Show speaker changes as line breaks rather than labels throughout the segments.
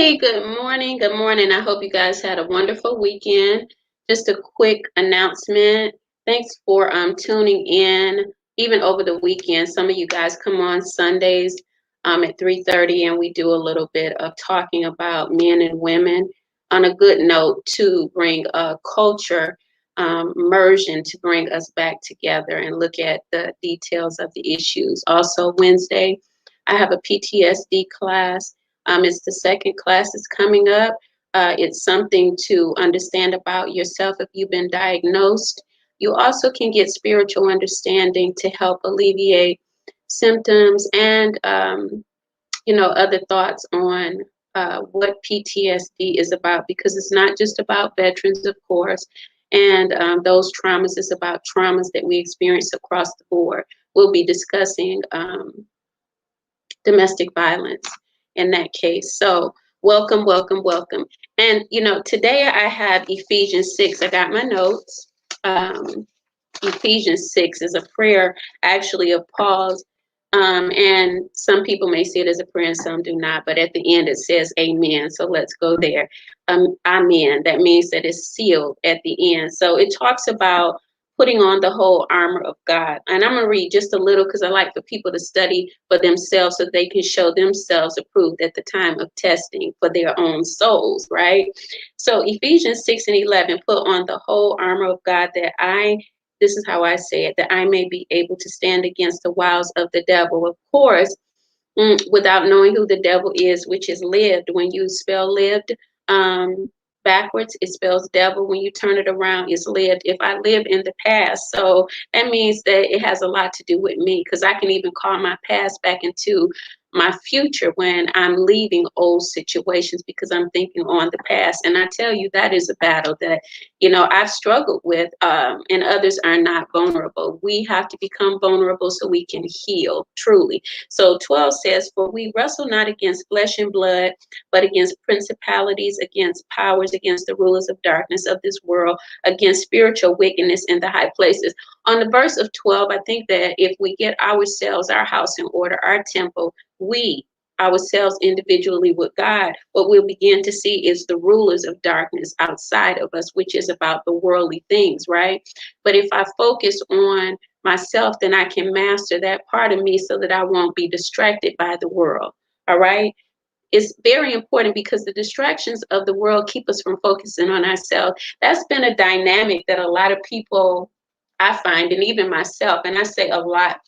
Hey, good morning. Good morning. I hope you guys had a wonderful weekend. Just a quick announcement. Thanks for tuning in even over the weekend. Some of you guys come on Sundays at 3:30 and we do a little bit of talking about men and women on a good note to bring a culture immersion to bring us back together and look at the details of the issues. Also Wednesday, I have a PTSD class. It's the second class that's coming up. It's something to understand about yourself if you've been diagnosed. You also can get spiritual understanding to help alleviate symptoms and, other thoughts on what PTSD is about, because it's not just about veterans, of course, and those traumas. It's about traumas that we experience across the board. We'll be discussing domestic violence in that case. So welcome, welcome, welcome. And today I have Ephesians 6. I got my notes. Ephesians 6 is a prayer actually of Paul's. And some people may see it as a prayer and some do not, but at the end it says amen. So let's go there. Amen. That means that it's sealed at the end. So it talks about putting on the whole armor of God. And I'm going to read just a little because I like for people to study for themselves so they can show themselves approved at the time of testing for their own souls, right? So Ephesians 6:11, put on the whole armor of God this is how I say it, that I may be able to stand against the wiles of the devil. Of course, without knowing who the devil is, which is lived. When you spell lived backwards, it spells devil. When you turn it around, it's lived. If I lived in the past, so that means that it has a lot to do with me, because I can even call my past back into my future when I'm leaving old situations because I'm thinking on the past. And I tell you, that is a battle that, I've struggled with, and others are not vulnerable. We have to become vulnerable so we can heal truly. So 12 says, for we wrestle not against flesh and blood, but against principalities, against powers, against the rulers of darkness of this world, against spiritual wickedness in the high places. On the verse of 12, I think that if we get ourselves, our house in order, our temple, we ourselves individually with God, what we'll begin to see is the rulers of darkness outside of us, which is about the worldly things, right? But if I focus on myself, then I can master that part of me so that I won't be distracted by the world. All right. It's very important because the distractions of the world keep us from focusing on ourselves. That's been a dynamic that a lot of people, I find, and even myself, and I say a lot.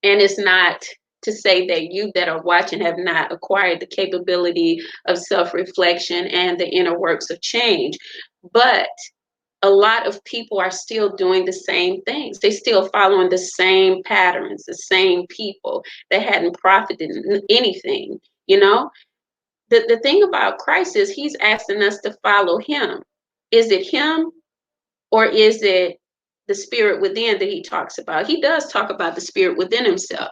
And it's not to say that you that are watching have not acquired the capability of self-reflection and the inner works of change. But a lot of people are still doing the same things. They still following the same patterns, the same people that hadn't profited anything. The thing about Christ is he's asking us to follow him. Is it him, or is it the spirit within that he talks about? He does talk about the spirit within himself.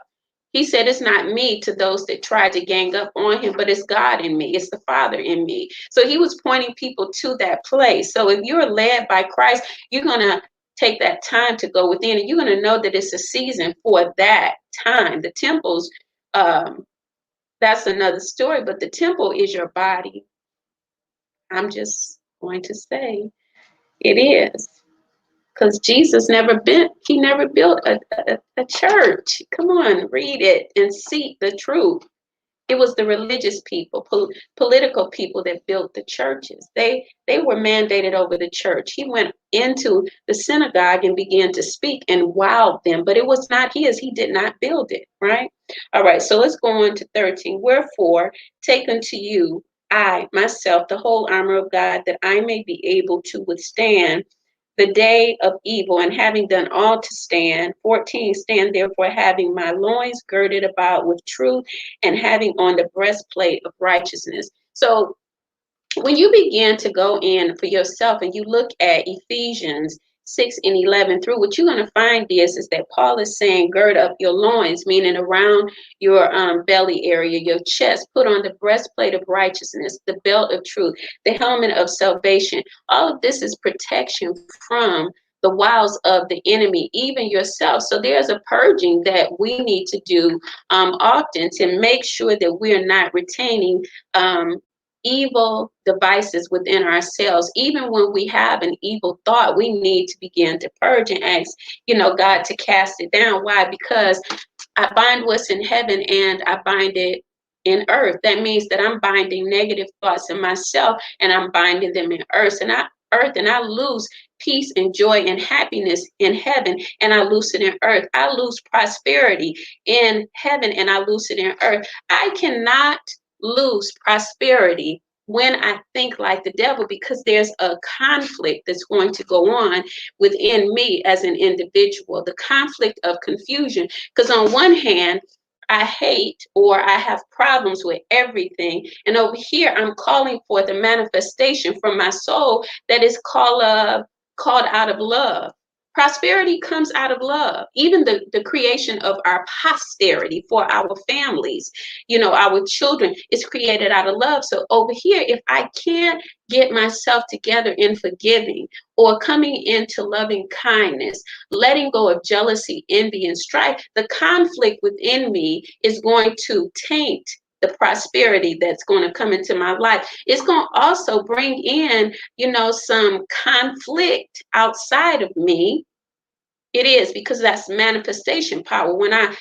He said, it's not me to those that try to gang up on him, but it's God in me. It's the Father in me. So he was pointing people to that place. So if you're led by Christ, you're going to take that time to go within, and you're going to know that it's a season for that time. The temples, that's another story, but the temple is your body. I'm just going to say it is. Because Jesus never built a church. Come on, read it and seek the truth. It was the religious people, political people that built the churches. They were mandated over the church. He went into the synagogue and began to speak and wowed them, but it was not his. He did not build it, right? All right, so let's go on to 13. Wherefore, take unto you, I, myself, the whole armor of God, that I may be able to withstand the day of evil, and having done all to stand. 14, stand therefore, having my loins girded about with truth, and having on the breastplate of righteousness. So when you begin to go in for yourself and you look at Ephesians 6:11 through, what you're going to find is that Paul is saying, gird up your loins, meaning around your belly area, your chest, put on the breastplate of righteousness, the belt of truth, the helmet of salvation. All of this is protection from the wiles of the enemy, even yourself. So there's a purging that we need to do often to make sure that we're not retaining evil devices within ourselves. Even when we have an evil thought, we need to begin to purge and ask, God to cast it down. Why? Because I bind what's in heaven and I bind it in earth. That means that I'm binding negative thoughts in myself and I'm binding them in earth, and I lose peace and joy and happiness in heaven, and I lose it in earth. I lose prosperity in heaven and I lose it in earth. I cannot lose prosperity when I think like the devil, because there's a conflict that's going to go on within me as an individual, the conflict of confusion. Because on one hand, I hate or I have problems with everything. And over here, I'm calling for the manifestation from my soul that is called out of love. Prosperity comes out of love. Even the creation of our posterity for our families, our children, is created out of love. So over here, if I can't get myself together in forgiving or coming into loving kindness, letting go of jealousy, envy, and strife, the conflict within me is going to taint the prosperity that's going to come into my life. It's going to also bring in, some conflict outside of me. It is, because that's manifestation power. When I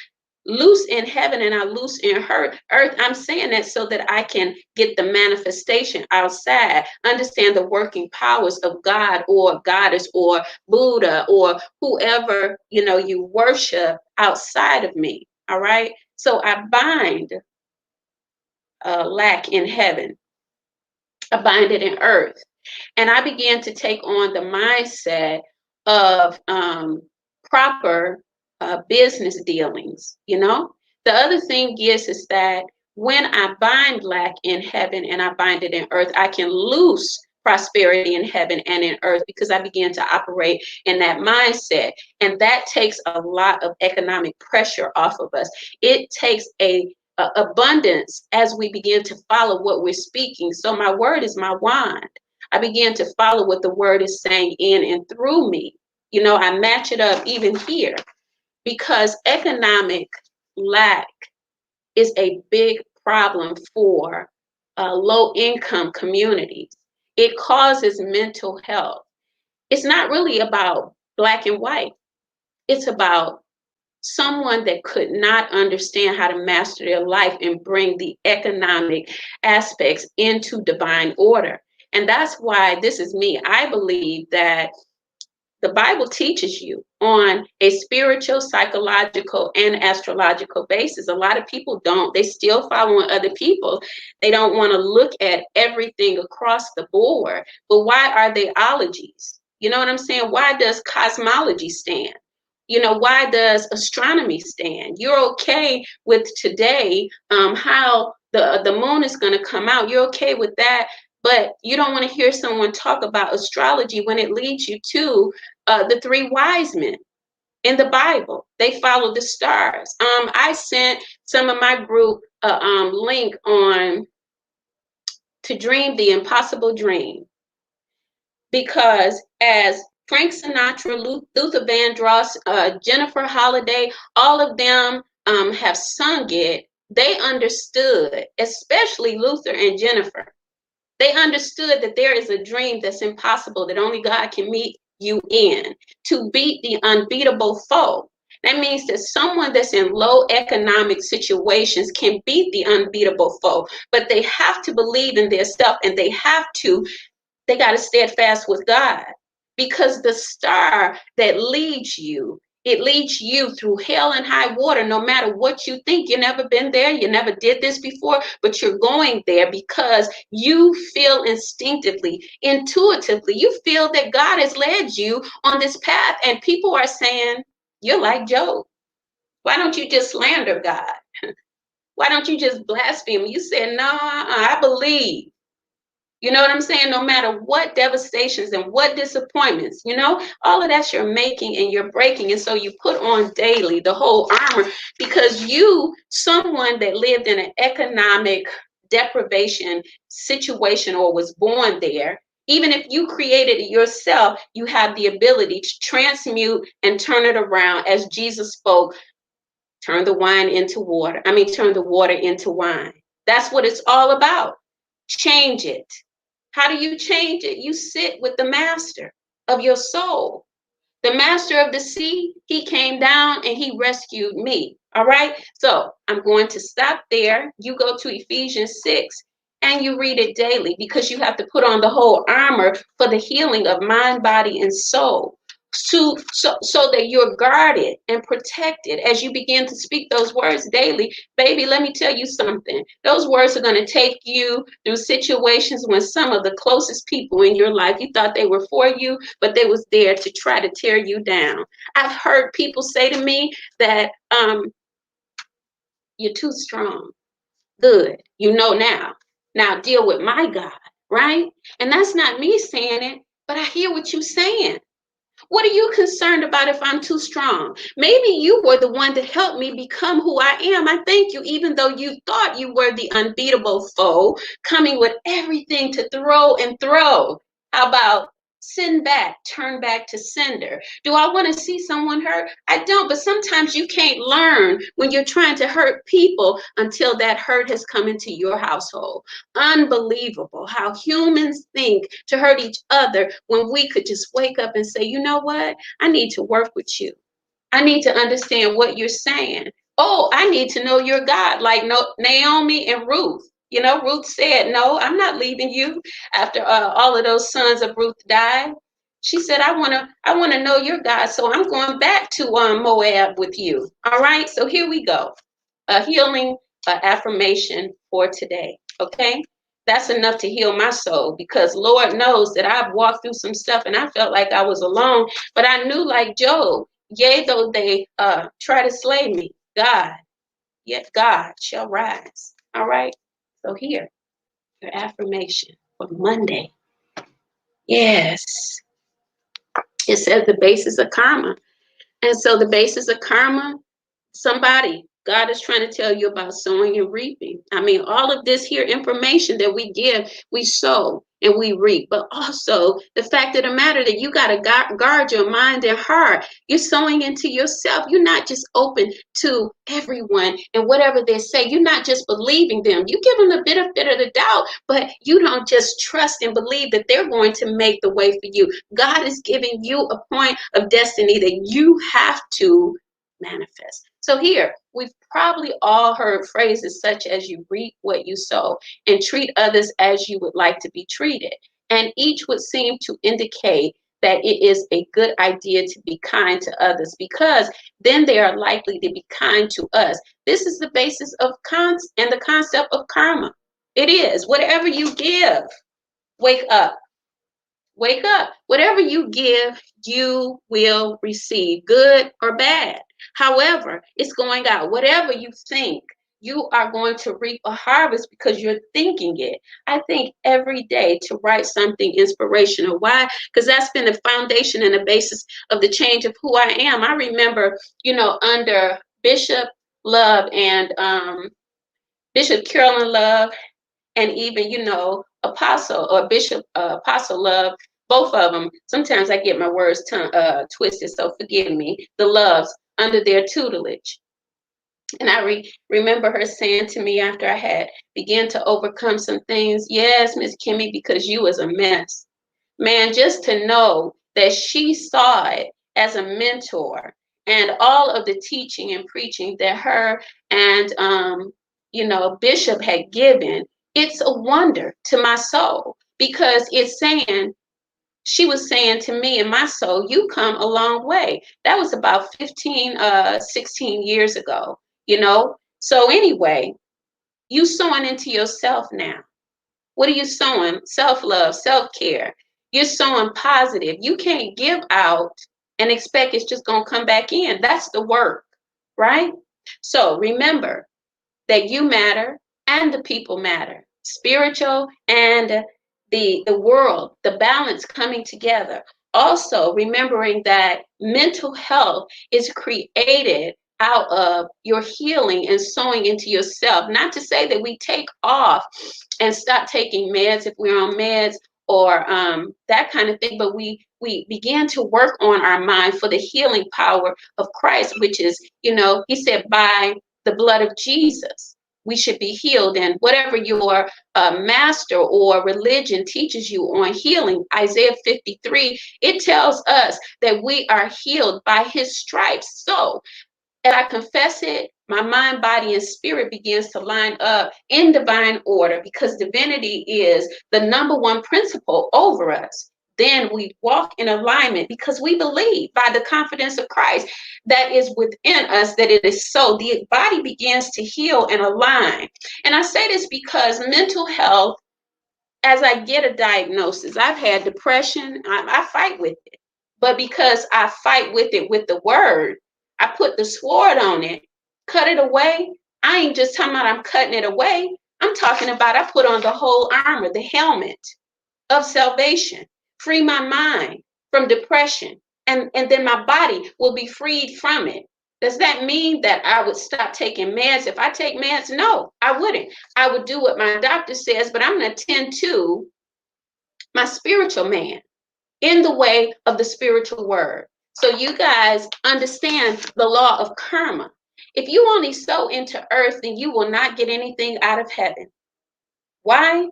loose in heaven and I loose in earth, I'm saying that so that I can get the manifestation outside, understand the working powers of God or goddess or Buddha or whoever, you worship outside of me. All right. So I bind lack in heaven. I bind it in earth. And I began to take on the mindset of proper business dealings. The other thing is that when I bind lack in heaven and I bind it in earth, I can loose prosperity in heaven and in earth, because I began to operate in that mindset. And that takes a lot of economic pressure off of us. It takes a abundance as we begin to follow what we're speaking. So my word is my wand. I began to follow what the word is saying in and through me. I match it up even here, because economic lack is a big problem for low income communities. It causes mental health. It's not really about black and white. It's about someone that could not understand how to master their life and bring the economic aspects into divine order. And that's why this is me. I believe that the Bible teaches you on a spiritual, psychological, and astrological basis. A lot of people don't. They still following other people. They don't want to look at everything across the board. But why are they ologies? You know what I'm saying? Why does cosmology stand? Why does astronomy stand? You're okay with today, how the moon is going to come out. You're okay with that. But you don't want to hear someone talk about astrology when it leads you to the three wise men in the Bible. They follow the stars. I sent some of my group link on to dream the impossible dream, because as Frank Sinatra, Luther Vandross, Jennifer Holliday, all of them have sung it. They understood, especially Luther and Jennifer. They understood that there is a dream that's impossible, that only God can meet you in, to beat the unbeatable foe. That means that someone that's in low economic situations can beat the unbeatable foe, but they have to believe in their self, and they got to steadfast with God, because the star that leads you, it leads you through hell and high water. No matter what you think, you've never been there, you never did this before, but you're going there because you feel instinctively, intuitively, you feel that God has led you on this path. And people are saying, you're like Job. Why don't you just slander God? Why don't you just blaspheme? You said, no, I believe. You know what I'm saying? No matter what devastations and what disappointments, all of that you're making and you're breaking. And so you put on daily the whole armor, because someone that lived in an economic deprivation situation or was born there, Even if you created it yourself, you have the ability to transmute and turn it around. As Jesus spoke, turn the wine into water. Turn the water into wine. That's what it's all about. Change it. How do you change it? You sit with the master of your soul. The master of the sea, he came down and he rescued me. All right. So I'm going to stop there. You go to Ephesians 6 and you read it daily, because you have to put on the whole armor for the healing of mind, body, and soul. So that you're guarded and protected as you begin to speak those words daily. Baby, let me tell you something. Those words are going to take you through situations when some of the closest people in your life, you thought they were for you, but they was there to try to tear you down. I've heard people say to me that you're too strong. Good. You know now. Now deal with my God, right? And that's not me saying it, but I hear what you're saying. What are you concerned about if I'm too strong? Maybe you were the one to help me become who I am. I thank you, even though you thought you were the unbeatable foe, coming with everything to throw and throw. How about send back, turn back to sender? Do I want to see someone hurt? I don't, but sometimes you can't learn when you're trying to hurt people until that hurt has come into your household. Unbelievable how humans think to hurt each other when we could just wake up and say, you know what? I need to work with you. I need to understand what you're saying. Oh, I need to know your God, like Naomi and Ruth. Ruth said, no, I'm not leaving you after all of those sons of Ruth died. She said, I want to know your God, so I'm going back to Moab with you. All right, so here we go. A healing affirmation for today. Okay, that's enough to heal my soul, because Lord knows that I've walked through some stuff and I felt like I was alone, but I knew, like Job, yea, though they try to slay me, God, yet God shall rise. All right. So here, your affirmation for Monday. Yes. It says the basis of karma. And so the basis of karma, God is trying to tell you about sowing and reaping. All of this here information that we give, we sow and we reap. But also the fact of the matter that you got to guard your mind and heart. You're sowing into yourself. You're not just open to everyone and whatever they say. You're not just believing them. You give them a benefit of the doubt, but you don't just trust and believe that they're going to make the way for you. God is giving you a point of destiny that you have to manifest. So here, we've probably all heard phrases such as you reap what you sow and treat others as you would like to be treated. And each would seem to indicate that it is a good idea to be kind to others, because then they are likely to be kind to us. This is the basis of the concept of karma. It is. Whatever you give, wake up. Wake up. Whatever you give, you will receive, good or bad. However, it's going out. Whatever you think, you are going to reap a harvest because you're thinking it. I think every day to write something inspirational. Why? Because that's been the foundation and the basis of the change of who I am. I remember, under Bishop Love and Bishop Carolyn Love, and even, Apostle or Bishop Apostle Love, both of them. Sometimes I get my words twisted, so forgive me. The Loves, under their tutelage. And I remember her saying to me after I had began to overcome some things, yes, Miss Kimmy, because you was a mess. Man, just to know that she saw it as a mentor, and all of the teaching and preaching that her and Bishop had given, it's a wonder to my soul, because she was saying to me in my soul, you come a long way. That was about 16 years ago, So anyway, you sowing into yourself now. What are you sowing? Self-love, self-care. You're sowing positive. You can't give out and expect it's just going to come back in. That's the work, right? So remember that you matter and the people matter. Spiritual and the world, the balance coming together. Also, remembering that mental health is created out of your healing and sowing into yourself. Not to say that we take off and stop taking meds if we're on meds, or that kind of thing. But we began to work on our mind for the healing power of Christ, which is, he said, by the blood of Jesus, we should be healed. And whatever your master or religion teaches you on healing, Isaiah 53, it tells us that we are healed by his stripes. So as I confess it, my mind, body, and spirit begins to line up in divine order, because divinity is the number one principle over us. Then we walk in alignment because we believe by the confidence of Christ that is within us that it is so. The body begins to heal and align. And I say this because mental health, as I get a diagnosis, I've had depression, I fight with it. But because I fight with it with the word, I put the sword on it, cut it away. I ain't just talking about I'm cutting it away. I'm talking about I put on the whole armor, the helmet of salvation, free my mind from depression, and then my body will be freed from it. Does that mean that I would stop taking meds? If I take meds, no, I wouldn't. I would do what my doctor says, but I'm going to tend to my spiritual man in the way of the spiritual word. So you guys understand the law of karma. If you only sow into earth, then you will not get anything out of heaven. Why?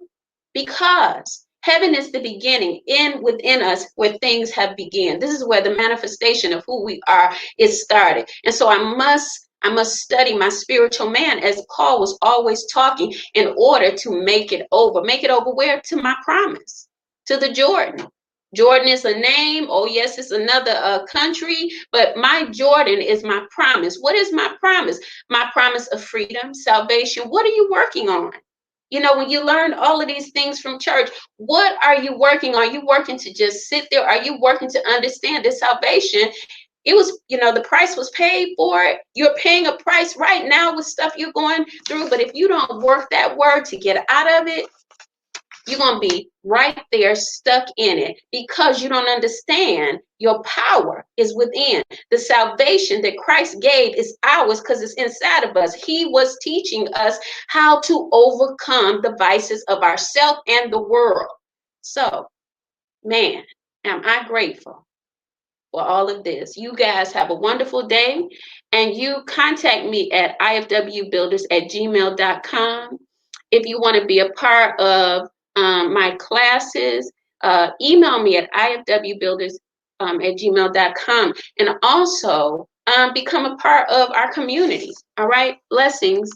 Because heaven is the beginning within us where things have begun. This is where the manifestation of who we are is started. And so I must study my spiritual man, as Paul was always talking, in order to make it over. Make it over where? To my promise, to the Jordan. Jordan is a name. Oh, yes, it's another country, but my Jordan is my promise. What is my promise? My promise of freedom, salvation. What are you working on? When you learn all of these things from church, what are you working on? Are you working to just sit there? Are you working to understand that salvation? It was, the price was paid for it. You're paying a price right now with stuff you're going through. But if you don't work that word to get out of it, you're going to be right there stuck in it, because you don't understand your power is within. The salvation that Christ gave is ours because it's inside of us. He was teaching us how to overcome the vices of ourself and the world. So, man, am I grateful for all of this. You guys have a wonderful day, and you contact me at ifwbuilders@gmail.com. If you want to be a part of my classes, email me at ifwbuilders@gmail.com, and also become a part of our community. All right, blessings.